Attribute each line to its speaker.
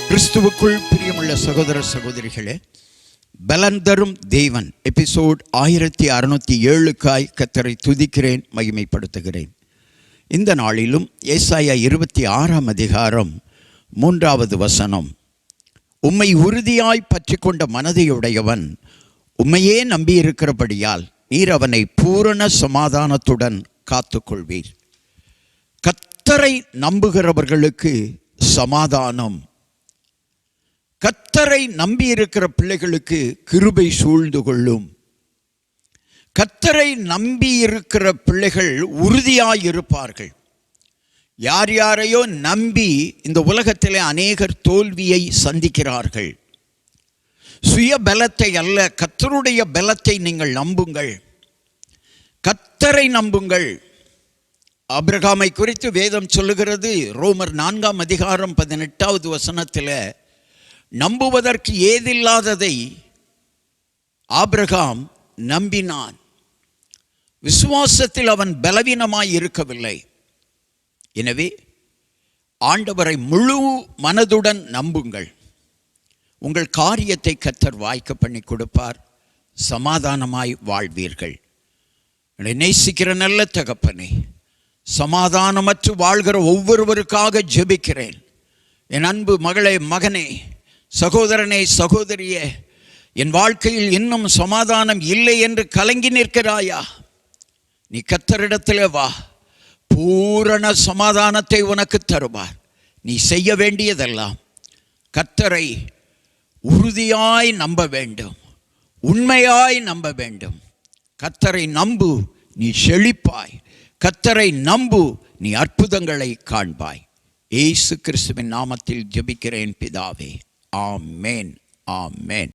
Speaker 1: கிறிஸ்துவுக்குள் பிரியமுள்ள சகோதர சகோதரிகளே, பலன் தரும் தேவன் எபிசோட் 1607க்காய் கர்த்தரை துதிக்கிறேன், மகிமைப்படுத்துகிறேன். இந்த நாளிலும் ஏசாயா 26ஆம் அதிகாரம் 3வது வசனம், உம்மை உறுதியாய் பற்றி கொண்ட மனதையுடையவன் உம்மையே நம்பியிருக்கிறபடியால் நீர் அவனை பூரண சமாதானத்துடன் காத்துக்கொள்வீர். கர்த்தரை நம்புகிறவர்களுக்கு சமாதானம். கர்த்தரை நம்பியிருக்கிற பிள்ளைகளுக்கு கிருபை சூழ்ந்து கொள்ளும். கர்த்தரை நம்பியிருக்கிற பிள்ளைகள் உறுதியாயிருப்பார்கள். யார் யாரையோ நம்பி இந்த உலகத்திலே அநேகர் தோல்வியை சந்திக்கிறார்கள். சுய பலத்தை அல்ல, கர்த்தருடைய பலத்தை நீங்கள் நம்புங்கள். கர்த்தரை நம்புங்கள். ஆபிரகாமை குறித்து வேதம் சொல்லுகிறது, ரோமர் 4ஆம் அதிகாரம் 18வது வசனத்தில், நம்புவதற்கு ஏதில்லாததை ஆபிரகாம் நம்பினான். விசுவாசத்தில் அவன் பலவீனமாய் இருக்கவில்லை. எனவே ஆண்டவரை முழு மனதுடன் நம்புங்கள். உங்கள் காரியத்தை கர்த்தர் வாய்க்க பண்ணி கொடுப்பார். சமாதானமாய் வாழ்வீர்கள். நேசிக்கிற நல்ல தகப்பனே, சமாதானமற்று வாழ்கிற ஒவ்வொருவருக்காக ஜெபிக்கிறேன். என் அன்பு மகளே, மகனே, சகோதரனே, சகோதரியே, என் வாழ்க்கையில் இன்னும் சமாதானம் இல்லை என்று கலங்கி நிற்கிறாயா? நீ கர்த்தரிடத்திலே வா, பூரண சமாதானத்தை உனக்கு தருவார். நீ செய்ய வேண்டியதெல்லாம் கர்த்தரை உறுதியாய் நம்ப வேண்டும், உண்மையாய் நம்ப வேண்டும். கர்த்தரை நம்பு, நீ செழிப்பாய். கர்த்தரை நம்பு, நீ அற்புதங்களை காண்பாய். இயேசு கிறிஸ்துவின் நாமத்தில் ஜெபிக்கிறேன் பிதாவே. ஆமென், ஆமென்.